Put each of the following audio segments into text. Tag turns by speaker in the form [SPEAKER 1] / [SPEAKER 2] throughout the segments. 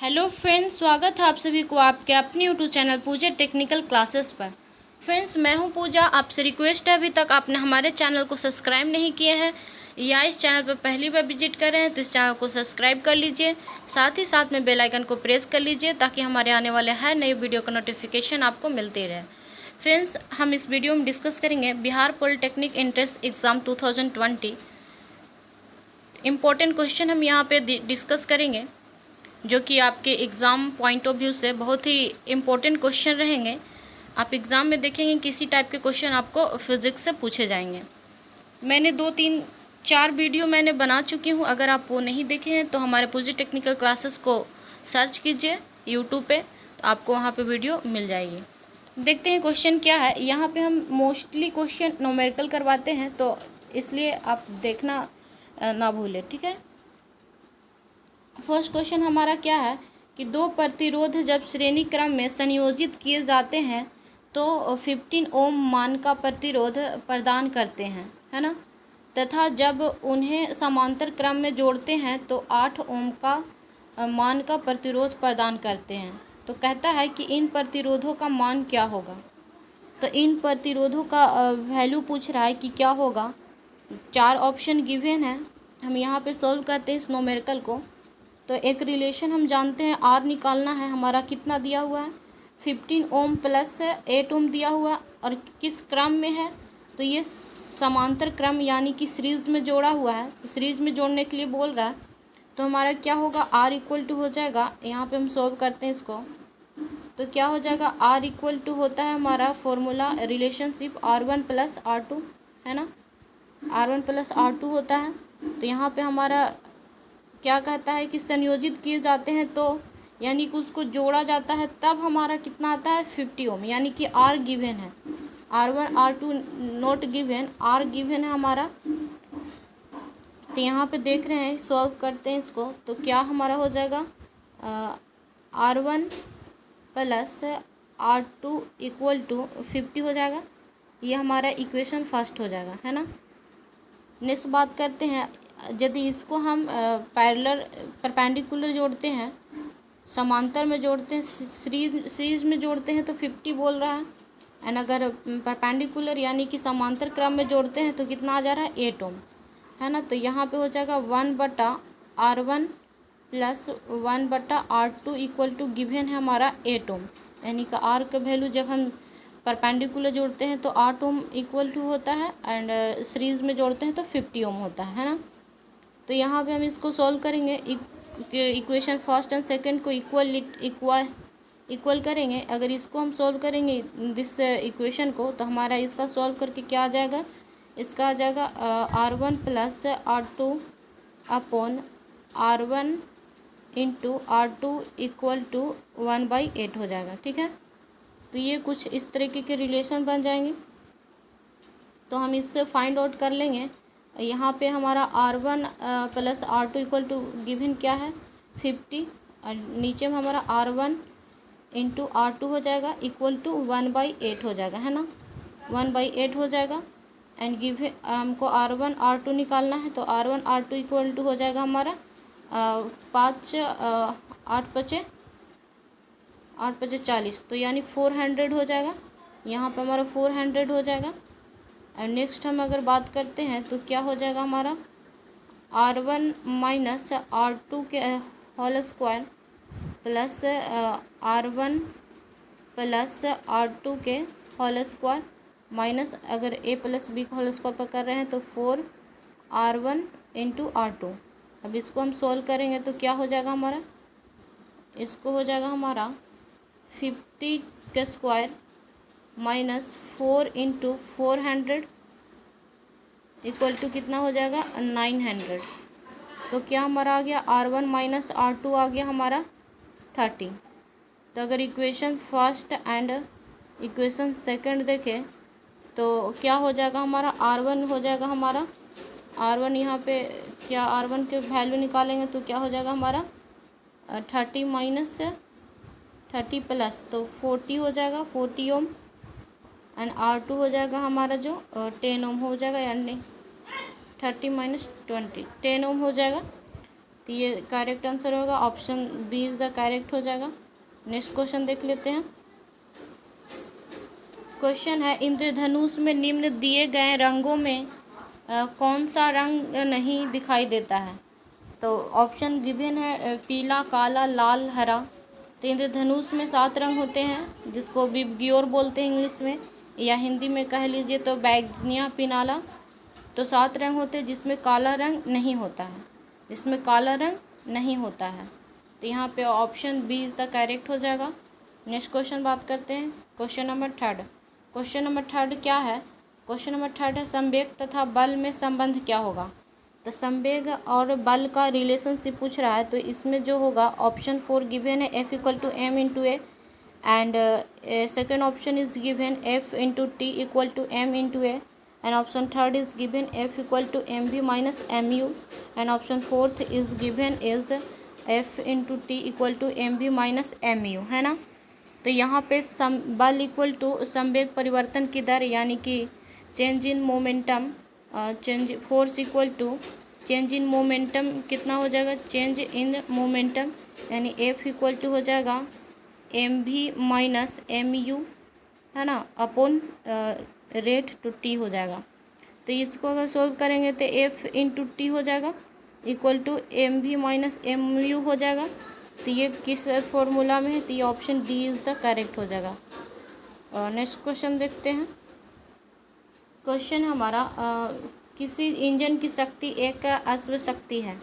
[SPEAKER 1] Hello friends, स्वागत है आप सभी को आपके अपने यूट्यूब चैनल पूजा टेक्निकल क्लासेस पर। फ्रेंड्स, मैं हूं पूजा। आपसे रिक्वेस्ट है, अभी तक आपने हमारे चैनल को सब्सक्राइब नहीं किए हैं या इस चैनल पर पहली बार विजिट कर रहे हैं तो इस चैनल को सब्सक्राइब कर लीजिए। साथ ही साथ में बेल आइकन को प्रेस कर लीजिए ताकि हमारे आने वाले हर नई वीडियो का नोटिफिकेशन आपको मिलती रहे। फ्रेंड्स, हम इस वीडियो में डिस्कस करेंगे Bihar polytechnic entrance exam 2020। Important question हम यहाँ पे डिस्कस करेंगे जो कि आपके एग्ज़ाम पॉइंट ऑफ व्यू से बहुत ही इम्पोर्टेंट क्वेश्चन रहेंगे। आप एग्ज़ाम में देखेंगे किसी टाइप के क्वेश्चन आपको फिज़िक्स से पूछे जाएंगे। मैंने 2-3-4 वीडियो मैंने बना चुकी हूँ। अगर आप वो नहीं देखे हैं तो हमारे पूजी टेक्निकल क्लासेस को सर्च कीजिए यूट्यूब पे, तो आपको वहाँ पे वीडियो मिल जाएगी। देखते हैं क्वेश्चन क्या है। यहाँ पे हम मोस्टली क्वेश्चन न्यूमेरिकल करवाते हैं, तो इसलिए आप देखना ना भूलें, ठीक है। फर्स्ट क्वेश्चन हमारा क्या है कि दो प्रतिरोध जब श्रेणी क्रम में संयोजित किए जाते हैं तो 15 ओम मान का प्रतिरोध प्रदान करते हैं, है ना, तथा जब उन्हें समांतर क्रम में जोड़ते हैं तो 8 ओम का मान का प्रतिरोध प्रदान करते हैं। तो कहता है कि इन प्रतिरोधों का मान क्या होगा। तो इन प्रतिरोधों का वैल्यू पूछ रहा है कि क्या होगा। 4 ऑप्शन गिवन है। हम यहाँ पे सॉल्व करते हैं इस न्यूमेरिकल को। तो एक रिलेशन हम जानते हैं, आर निकालना है हमारा। कितना दिया हुआ है, 15 ओम प्लस 8 ओम दिया हुआ है, और किस क्रम में है, तो ये समांतर क्रम यानी कि सीरीज़ में जोड़ा हुआ है। तो सीरीज़ में जोड़ने के लिए बोल रहा है, तो हमारा क्या होगा, आर इक्वल टू हो जाएगा। यहाँ पे हम सॉल्व करते हैं इसको, तो क्या हो जाएगा, आर इक्वल टू होता है हमारा formula relationship R1 plus R2, है ना, R1 प्लस R2 होता है। तो यहाँ पे हमारा क्या कहता है कि संयोजित किए जाते हैं, तो यानी कि उसको जोड़ा जाता है, तब हमारा कितना आता है 50 ओम, यानी कि आर गिवन है। R1 R2 not given, are given है हमारा। तो यहाँ पे देख रहे हैं, सॉल्व करते हैं इसको, तो क्या हमारा हो जाएगा R1 plus R2 equal to 50 हो जाएगा। ये हमारा इक्वेशन फर्स्ट हो जाएगा, है ना। नेक्स्ट बात करते हैं, यदि इसको हम पैरेलल परपेंडिकुलर जोड़ते हैं, समांतर में जोड़ते हैं, सीरीज में जोड़ते हैं तो 50 बोल रहा है। एंड अगर परपेंडिकुलर यानी कि समांतर क्रम में जोड़ते हैं तो कितना आ जा रहा है 8 ओम, है ना। तो यहाँ पे हो जाएगा 1/R1 plus 1/R2 equal to given है हमारा 8 ओम, यानी कि आर का वैल्यू जब हम परपेंडिकुलर जोड़ते हैं तो 8 ओम इक्वल टू होता है, एंड सीरीज़ में जोड़ते हैं तो 50 ओम होता है ना। तो यहाँ पे हम इसको सॉल्व करेंगे। इक्वेशन फर्स्ट एंड सेकंड को इक्वल करेंगे। अगर इसको हम सॉल्व करेंगे दिस इक्वेशन को, तो हमारा इसका सॉल्व करके क्या आ जाएगा, इसका आ जाएगा R1 plus R2 upon R1 into R2 equal to 1/8 हो जाएगा, ठीक है। तो ये कुछ इस तरीके के रिलेशन बन जाएंगे। तो हम इससे फाइंड आउट कर लेंगे। यहाँ पे हमारा R1 plus R2 equal to given क्या है 50, और नीचे में हमारा R1 इंटू R2 हो जाएगा इक्वल टू 1/8 हो जाएगा, है ना, 1/8 हो जाएगा। एंड गिवन हमको R1 R2 निकालना है, तो R1 R2 इक्वल टू हो जाएगा हमारा 8 पचे 40, तो यानी 400 हो जाएगा। यहाँ पर हमारा 400 हो जाएगा। और नेक्स्ट हम अगर बात करते हैं तो क्या हो जाएगा हमारा R1 माइनस R2 के whole square plus R1 plus R2 के होल स्क्वायर माइनस अगर A प्लस B का होल स्क्वायर पर कर रहे हैं तो 4R1 इंटू R2। अब इसको हम सोल्व करेंगे तो क्या हो जाएगा हमारा, इसको हो जाएगा हमारा 50 का square minus 4 into 400 equal to कितना हो जाएगा 900। तो क्या हमारा आ गया R1 माइनस R2 आ गया हमारा 30। तो अगर equation first and equation second देखें तो क्या हो जाएगा हमारा R1 हो जाएगा हमारा R1 यहाँ पे क्या R1 के वैल्यू निकालेंगे तो क्या हो जाएगा हमारा 30 माइनस 30 प्लस तो 40 हो जाएगा 40 ओम, एंड R2 हो जाएगा हमारा जो 10 ओम हो जाएगा, यानी 30 माइनस 20 10 ओम हो जाएगा। तो ये करेक्ट आंसर होगा, option B is the correct हो जाएगा। नेक्स्ट क्वेश्चन देख लेते हैं। क्वेश्चन है, इंद्रधनुष में निम्न दिए गए रंगों में कौन सा रंग नहीं दिखाई देता है? तो ऑप्शन गिवन है पीला, काला, लाल, हरा। तो इंद्रधनुष में 7 रंग होते हैं, जिसको विबग्योर बोलते हैं इंग्लिश में, या हिंदी में कह लीजिए तो बैगनिया पिनाला। तो 7 रंग होते हैं जिसमें काला रंग नहीं होता है, जिसमें काला रंग नहीं होता है। तो यहाँ पे option B is the correct हो जाएगा। नेक्स्ट क्वेश्चन बात करते हैं, क्वेश्चन नंबर 3। क्वेश्चन नंबर 3 क्या है? क्वेश्चन नंबर 3 है, संवेग तथा बल में संबंध क्या होगा? तो संवेग और बल का रिलेशनशिप पूछ रहा है, तो इसमें जो होगा ऑप्शन 4 गिवन है F equal to M into A, and second option is given F into T equal to M into A, and option 3 is given F equal to M V minus M U, and option 4 is given is F into T equal to M V minus M U, है ना। तो यहाँ पे बल equal to संवेग परिवर्तन की दर, यानी कि change in momentum, force equal to change in momentum कितना हो जाएगा? चेंज इन मोमेंटम, यानी F इक्वल टू हो जाएगा M V minus M U, है ना, अपॉन रेट टू टी हो जाएगा। तो इसको अगर सोल्व करेंगे तो F इंटू टी हो जाएगा equal to M V minus M U हो जाएगा। तो ये किस फॉर्मूला में है? तो ये option D is the correct हो जाएगा। और नेक्स्ट क्वेश्चन देखते हैं। क्वेश्चन हमारा किसी इंजन की शक्ति एक अश्व शक्ति है,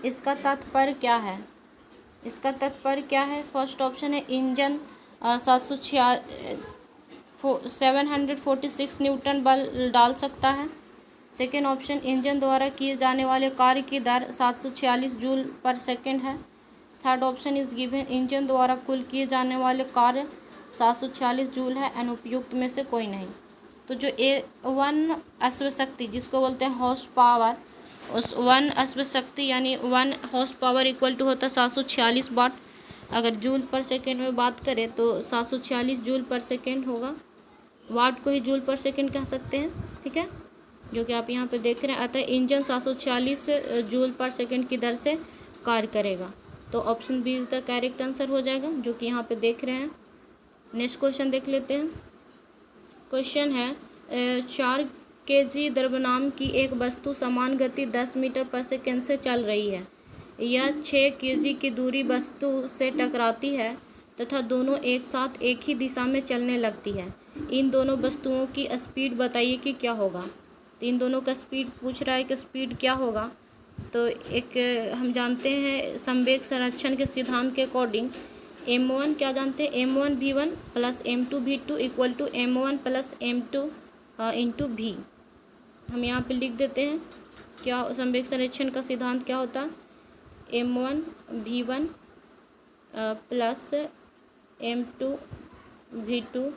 [SPEAKER 1] इसका तात्पर्य क्या है? इसका तात्पर्य क्या है? फर्स्ट ऑप्शन है इंजन 746 न्यूटन बल डाल सकता है। सेकेंड ऑप्शन, इंजन द्वारा किए जाने वाले कार्य की दर 746 जूल पर सेकेंड है। Third option is given, engine द्वारा कुल किए जाने वाले कार्य 746 जूल है, अनुपयुक्त में से कोई नहीं। तो जो वन अश्व शक्ति जिसको बोलते हैं हॉर्स पावर, उस वन अश्व शक्ति यानी 1 हॉर्स पावर इक्वल टू होता है 746 वाट। अगर जूल पर सेकेंड में बात करें तो 746 जूल पर सेकेंड होगा, वाट को ही जूल पर सेकेंड कह सकते हैं, ठीक है, जो कि आप यहाँ पे देख रहे हैं। अतः इंजन 746 जूल पर सेकेंड की दर से कार्य करेगा। तो option B is the correct answer हो जाएगा, जो कि यहाँ पे देख रहे हैं। नेक्स्ट क्वेश्चन देख लेते हैं। क्वेश्चन है 4 kg द्रव्यमान की एक वस्तु समान गति 10 मीटर पर सेकेंड से चल रही है। यह 6 kg की दूरी वस्तु से टकराती है तथा दोनों एक साथ एक ही दिशा में चलने लगती है। इन दोनों वस्तुओं की स्पीड बताइए कि क्या होगा। तो इन दोनों का स्पीड पूछ रहा है कि स्पीड क्या होगा। तो एक हम जानते हैं संवेग संरक्षण के सिद्धांत के अकॉर्डिंग m1 क्या जानते हैं, m1 v1 plus m2 v2 equal to m1 plus m2 into v। हम यहाँ पे लिख देते हैं क्या संवेग संरक्षण का सिद्धांत क्या होता है, m1 v1 plus m2 v2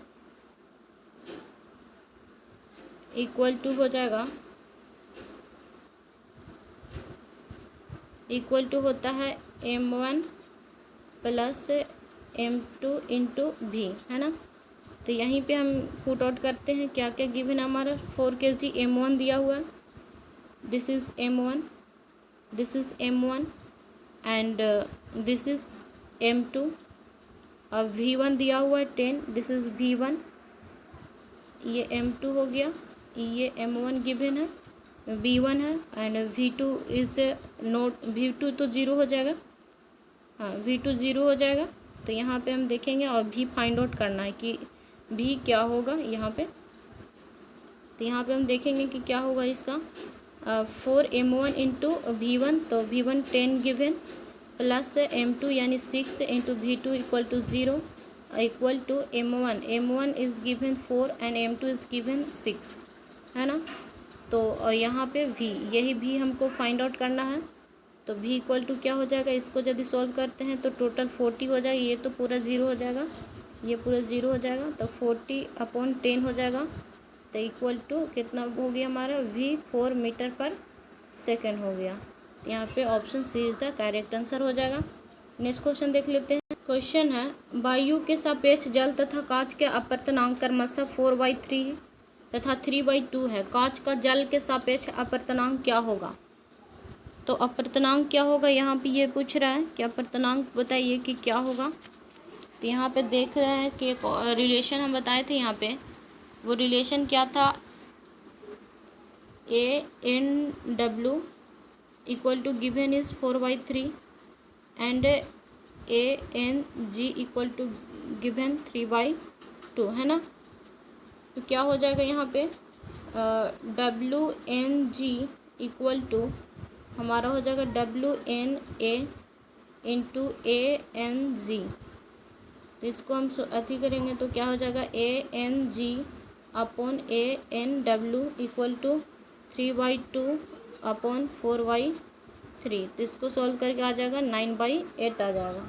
[SPEAKER 1] equal to हो जाएगा, इक्वल टू होता है m1 plus m2 into v, है ना। तो यहीं पे हम पुट आउट करते हैं क्या क्या गिवन हमारा 4 kg m1 दिया हुआ है, this is m1, this is m1 and this is m2, और v1 दिया हुआ है 10, दिस इज़ v1, ये m2 हो गया, ये m1 गिवन है, v1 है, and v2 is note, v2 तो 0 हो जाएगा, हाँ v2 0 हो जाएगा। तो यहाँ पे हम देखेंगे और v फाइंड आउट करना है कि v क्या होगा यहाँ पे। तो यहाँ पे हम देखेंगे कि क्या होगा इसका 4 m1 इंटू v1, तो v1 10 गिवन प्लस m2 यानी 6 into v2 equal to 0 equal to m1 is given 4 and m2 is given 6, है ना। तो यहाँ पे v, यही v हमको फाइंड आउट करना है। तो v इक्वल टू क्या हो जाएगा, इसको यदि सॉल्व करते हैं तो टोटल 40 हो जाएगा, ये तो पूरा 0 हो जाएगा, ये पूरा 0 हो जाएगा, तो 40/10 हो जाएगा। तो इक्वल टू कितना हो गया हमारा v 4 मीटर पर सेकेंड हो गया। तो यहाँ पे option C is the correct answer हो जाएगा। नेक्स्ट क्वेश्चन देख लेते हैं। क्वेश्चन है वायु के सापेक्ष जल तथा कांच के अपवर्तनांक क्रमशः 4/3 तथा 3/2 है। कांच का जल के सापेक्ष अपवर्तनांक क्या होगा। तो अपर्तनांक क्या होगा, यहाँ पे ये पूछ रहा है कि अपर्तनांक बताइए कि क्या होगा। तो यहाँ पे देख रहे हैं कि एक रिलेशन हम बताए थे यहाँ पे, वो रिलेशन क्या था, A/N/W equal to given is 4/3 and A/N/G equal to given 3/2, है ना। तो क्या हो जाएगा यहाँ पे WNG इक्वल टू हमारा हो जाएगा WNA इंटू ANG। तो इसको हम अति करेंगे तो क्या हो जाएगा ANG upon ANW equal to 3/2 upon 4/3। तो इसको सॉल्व करके आ जाएगा 9/8 आ जाएगा।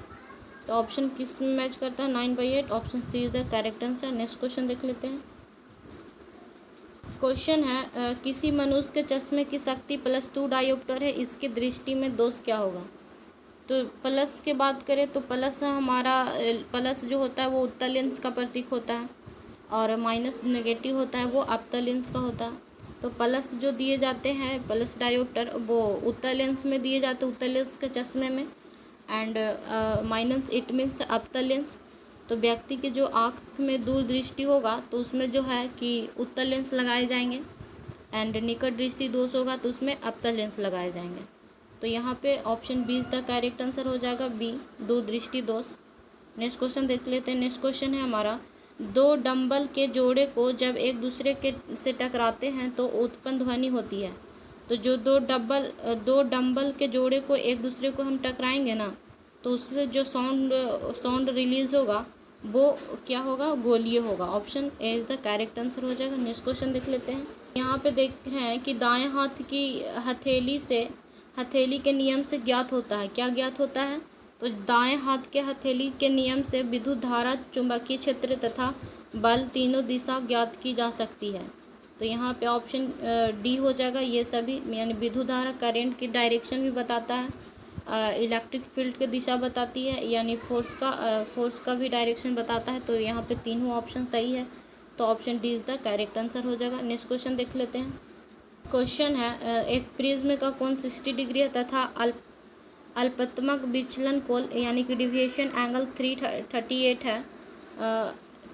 [SPEAKER 1] तो ऑप्शन किस में मैच करता है, 9/8। Option C is the correct answer. Next question देख लेते हैं। क्वेश्चन है किसी मनुष्य के चश्मे की शक्ति +2 डायोप्टर है, इसकी दृष्टि में दोष क्या होगा। तो प्लस की बात करें तो प्लस हमारा प्लस जो होता है वो उत्तल लेंस का प्रतीक होता है, और माइनस नेगेटिव होता है वो अवतल लेंस का होता है। तो प्लस जो दिए जाते हैं प्लस डायोप्टर वो उत्तल लेंस में दिए जाते हैं, उत्तल लेंस के चश्मे में, एंड माइनस इट मीन्स अवतल लेंस। तो व्यक्ति की जो आँख में दूरदृष्टि होगा तो उसमें जो है कि उत्तल लेंस लगाए जाएंगे, एंड निकट दृष्टि दोष होगा तो उसमें अवतल लेंस लगाए जाएंगे। तो यहाँ पे option B is the correct answer हो जाएगा, बी, दूरदृष्टि दोष। नेक्स्ट क्वेश्चन देख लेते हैं। नेक्स्ट क्वेश्चन है हमारा, दो डंबल के जोड़े को जब एक दूसरे के से टकराते हैं तो उत्पन्न ध्वनि होती है। तो जो दो डंबल के जोड़े को एक दूसरे को हम टकराएंगे ना, तो उससे जो साउंड रिलीज होगा वो क्या होगा, गोलीय होगा। Option A is the correct answer हो जाएगा। नेक्स्ट क्वेश्चन देख लेते हैं। यहाँ पे देख रहे हैं कि दाएं हाथ की हथेली के नियम से ज्ञात होता है, क्या ज्ञात होता है। तो दाएं हाथ के हथेली के नियम से विद्युत धारा, चुंबकीय क्षेत्र तथा बल तीनों दिशा ज्ञात की जा सकती है। तो यहाँ पे ऑप्शन डी हो जाएगा, ये सभी, यानी विद्युत धारा करंट की डायरेक्शन भी बताता है, इलेक्ट्रिक फील्ड की दिशा बताती है, यानी फोर्स का भी डायरेक्शन बताता है। तो यहाँ पे तीनों ऑप्शन सही है, तो option D is the correct answer हो जाएगा। नेक्स्ट क्वेश्चन देख लेते हैं। क्वेश्चन है एक प्रिज्म का कोण 60 डिग्री है तथा अल्पतमक विचलन कोण यानी कि डिविएशन एंगल 338 है।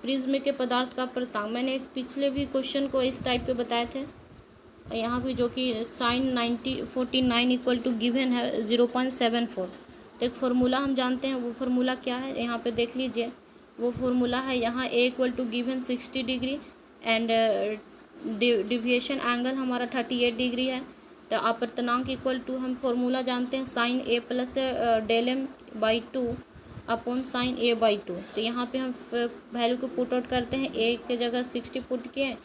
[SPEAKER 1] प्रिज्म के पदार्थ का अपर्तनांक, मैंने एक पिछले भी क्वेश्चन को इस टाइप के बताए थे, यहाँ भी जो कि sin 49 इक्वल टू गिवन है 0.74। तो एक फार्मूला हम जानते हैं, वो फार्मूला क्या है यहाँ पे देख लीजिए। वो फार्मूला है यहाँ a equal to given 60 degree and deviation angle हमारा 38 डिग्री है। तो अपर्तनांक इक्वल टू हम फार्मूला जानते हैं sin a plus del m/2 upon sin a/2। तो यहाँ पे हम वैल्यू को पुट आउट करते हैं, a के जगह 60 पुट किए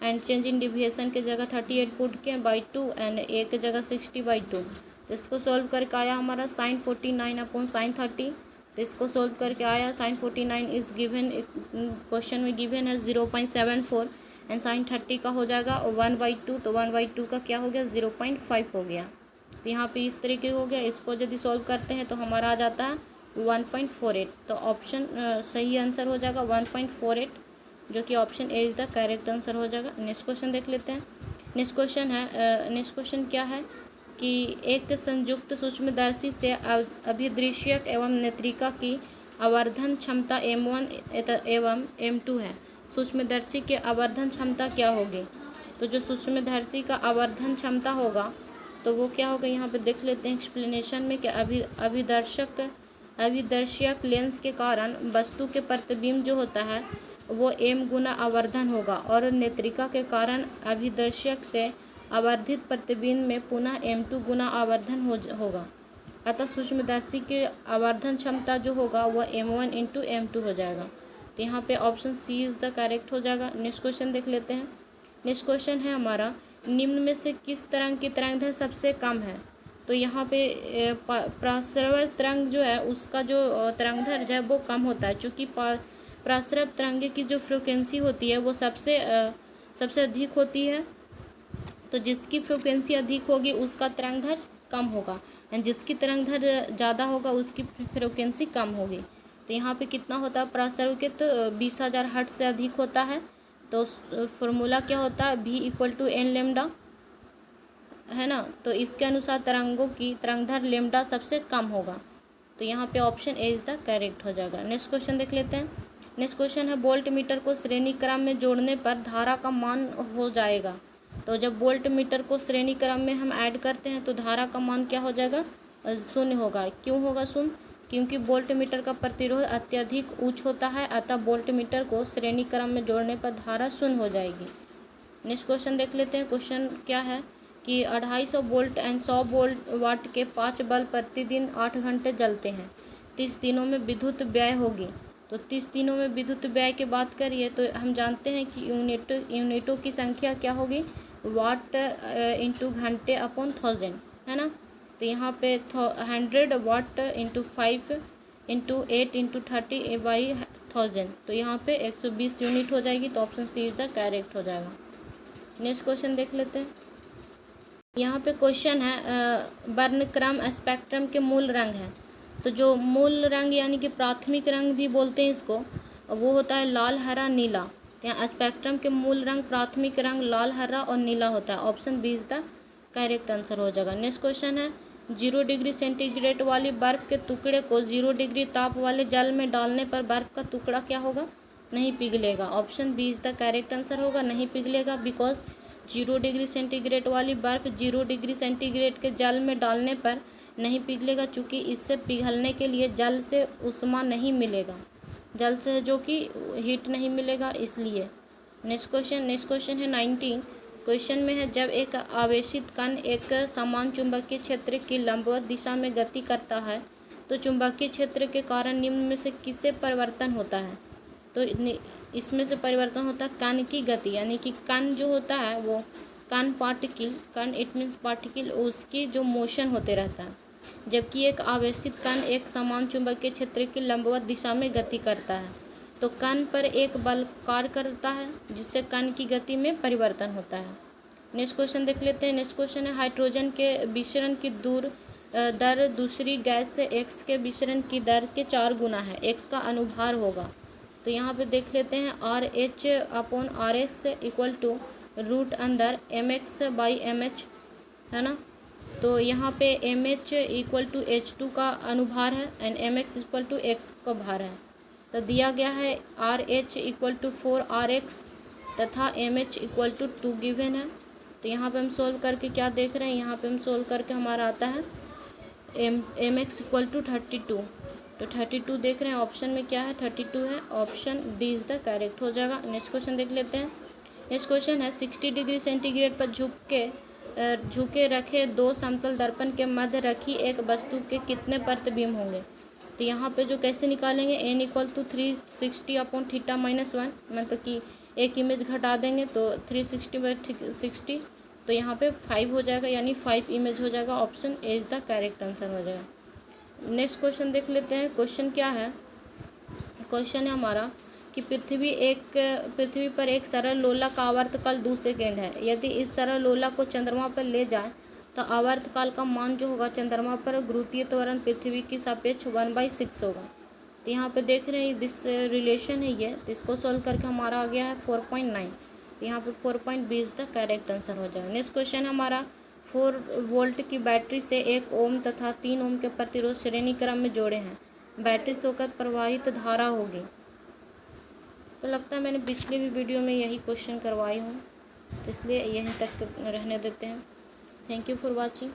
[SPEAKER 1] एंड चेंज इन डिविएशन के जगह 38 पुट किए बाई 2 एंड a के जगह 60/2। तो इसको सॉल्व करके आया हमारा sin 49 अपॉन sin 30। तो इसको सॉल्व करके आया sin 49 इज गिवन, क्वेश्चन में गिवन है 0.74 एंड sin 30 का हो जाएगा 1/2। तो 1/2 का क्या हो गया, 0.5 हो गया। तो यहाँ पे इस तरीके हो गया। इसको यदि सॉल्व करते हैं तो हमारा आ जाता है 1.48। तो ऑप्शन सही आंसर हो जाएगा 1.48, जो कि option A is the correct answer हो जाएगा। नेक्स्ट क्वेश्चन देख लेते हैं। नेक्स्ट क्वेश्चन है, नेक्स्ट क्वेश्चन क्या है कि एक संयुक्त सूक्ष्मदर्शी से अभिदृश्यक एवं नेत्रिका की आवर्धन क्षमता m1 एवं m2 है। सूक्ष्मदर्शी के आवर्धन क्षमता क्या होगी। तो जो सूक्ष्मदर्शी का आवर्धन क्षमता होगा तो वो क्या होगा, यहाँ पे देख लेते हैं एक्सप्लेनेशन में कि अभिदर्शक लेंस के कारण वस्तु के प्रतिबिंब जो होता है वो m गुना आवर्धन होगा, और नेत्रिका के कारण अभिदर्शक से आवर्धित प्रतिबिंब में पुनः m2 गुना आवर्धन होगा। अतः सूक्ष्मदर्शी के आवर्धन क्षमता जो होगा वह m1 इंटू m2 हो जाएगा। तो यहाँ पे option C is the correct हो जाएगा। नेक्स्ट क्वेश्चन देख लेते हैं। नेक्स्ट क्वेश्चन है हमारा, निम्न में से किस तरंग की तरंगदैर्घ्य सबसे कम है। तो यहाँ पे प्रस्रव तरंग जो है उसका जो तरंगदैर्घ्य है वो कम होता है, चूँकि प्रस्रव तरंगे की जो फ्रिक्वेंसी होती है वो सबसे अधिक होती है। तो जिसकी फ्रिक्वेंसी अधिक होगी उसका तरंगदैर्घ्य कम होगा, एंड जिसकी तरंगदैर्घ्य ज़्यादा होगा उसकी फ्रिक्वेंसी कम होगी। तो यहाँ पे कितना होता है प्रस्रव के, तो 20,000 हर्ट्ज से अधिक होता है। तो फार्मूला क्या होता है, v equal to n lambda. है ना, तो इसके अनुसार तरंगों की तरंगदैर्घ्य लैम्ब्डा सबसे कम होगा। तो यहाँ पे option A is the correct हो जाएगा। नेक्स्ट क्वेश्चन देख लेते हैं। नेक्स्ट क्वेश्चन है वोल्ट मीटर को श्रेणी क्रम में जोड़ने पर धारा का मान हो जाएगा। तो जब वोल्ट मीटर को श्रेणी क्रम में हम ऐड करते हैं तो धारा का मान क्या हो जाएगा, शून्य होगा। क्यों होगा शून्य, क्योंकि वोल्ट मीटर का प्रतिरोध अत्यधिक उच्च होता है, अतः वोल्ट मीटर को श्रेणी क्रम में जोड़ने पर धारा शून्य हो जाएगी। नेक्स्ट क्वेश्चन देख लेते हैं। क्वेश्चन क्या है कि 250 वोल्ट एंड 100 वोल्ट वाट के 5 बल्ब प्रतिदिन 8 घंटे जलते हैं। 30 दिनों में विद्युत व्यय होगी। तो 30 दिनों में विद्युत व्यय की बात करिए तो हम जानते हैं कि यूनिटों की संख्या क्या होगी, वाट इंटू घंटे अपॉन 1000, है ना। तो यहाँ पे 100 watt into 5 into 8 into 30 by 1000, तो यहाँ पे 120 यूनिट हो जाएगी। तो option C is the correct हो जाएगा। नेक्स्ट क्वेश्चन देख लेते हैं। यहाँ पे क्वेश्चन है वर्णक्रम स्पेक्ट्रम के मूल रंग हैं। तो जो मूल रंग यानी कि प्राथमिक रंग भी बोलते हैं इसको, वो होता है लाल, हरा, नीला। तो यहाँ स्पेक्ट्रम के मूल रंग प्राथमिक रंग लाल, हरा और नीला होता है। Option B is the correct answer हो जाएगा। नेक्स्ट क्वेश्चन है 0 डिग्री सेंटीग्रेड वाली बर्फ़ के टुकड़े को 0 डिग्री ताप वाले जल में डालने पर बर्फ़ का टुकड़ा क्या होगा, नहीं पिघलेगा। Option B is the correct answer होगा, नहीं पिघलेगा, बिकॉज 0 डिग्री सेंटीग्रेड वाली बर्फ़ 0 डिग्री सेंटीग्रेड के जल में डालने पर नहीं पिघलेगा, चूँकि इससे पिघलने के लिए जल से ऊष्मा नहीं मिलेगा, जल से जो कि हीट नहीं मिलेगा, इसलिए। नेक्स्ट क्वेश्चन है 19। क्वेश्चन में है जब एक आवेशित कण एक समान चुंबकीय क्षेत्र की लंबवत दिशा में गति करता है तो चुंबकीय क्षेत्र के कारण निम्न में से किससे परिवर्तन होता है। तो इसमें से परिवर्तन होता है कण की गति, यानी कि कण जो होता है वो कण इट मीन्स पार्टिकल, उसकी जो मोशन होते रहता है। जबकि एक आवेशित कण एक समान चुंबकीय क्षेत्र की लंबवत दिशा में गति करता है तो कण पर एक बल कार्य करता है जिससे कण की गति में परिवर्तन होता है। नेक्स्ट क्वेश्चन देख लेते हैं। नेक्स्ट क्वेश्चन है हाइड्रोजन के विसरण की दर दूसरी गैस से एक्स के विसरण की दर के 4 गुना है, एक्स का अनुभार होगा। तो यहाँ पे देख लेते हैं RH upon RX equal to root अंदर MX बाई MH, है ना। तो यहाँ पे MH इक्वल टू H2 का अनुभार है and MX equal to X का भार है। तो दिया गया है RH इक्वल टू 4RX तथा MH इक्वल टू 2 गिवन है। तो यहाँ पे हम सोल्व करके क्या देख रहे हैं, यहाँ पे हम सोल्व करके हमारा आता है MX इक्वल टू 32। तो 32 देख रहे हैं, ऑप्शन में क्या है 32 है, option D is the correct हो जाएगा। नेक्स्ट क्वेश्चन देख लेते हैं। नेक्स्ट क्वेश्चन है 60 डिग्री सेंटीग्रेड पर झुके रखे 2 समतल दर्पण के मध्य रखी एक वस्तु के कितने प्रतिबिंब होंगे। तो यहाँ पे जो कैसे निकालेंगे, n इक्वल टू 360 अपॉन थीटा माइनस 1, मतलब कि एक इमेज घटा देंगे तो 360 बाई 60, तो यहाँ पे 5 हो जाएगा, यानी 5 इमेज हो जाएगा। Option A is the correct answer हो जाएगा। नेक्स्ट क्वेश्चन देख लेते हैं। क्वेश्चन क्या है, क्वेश्चन है हमारा कि पृथ्वी पर एक सरल लोला का आवर्तकाल 2 सेकेंड है। यदि इस सरल लोला को चंद्रमा पर ले जाए तो आवर्तकाल का मान जो होगा चंद्रमा पर गुरुत्वीय त्वरण पृथ्वी की सापेक्ष 1/6 होगा। तो यहाँ पे देख रहे हैं दिस रिलेशन है ये, इसको सोल्व करके हमारा आ गया है 4.9। यहाँ पे 4.20 इज द करेक्ट आंसर हो जाएगा। नेक्स्ट क्वेश्चन हमारा 4 वोल्ट की बैटरी से 1 ओम तथा 3 ओम के प्रतिरोध श्रेणी क्रम में जोड़े हैं, बैटरी से होकर प्रवाहित धारा होगी। तो लगता है मैंने पिछली भी वीडियो में यही क्वेश्चन करवाई हूँ, तो इसलिए यहीं तक रहने देते हैं। Thank you for watching.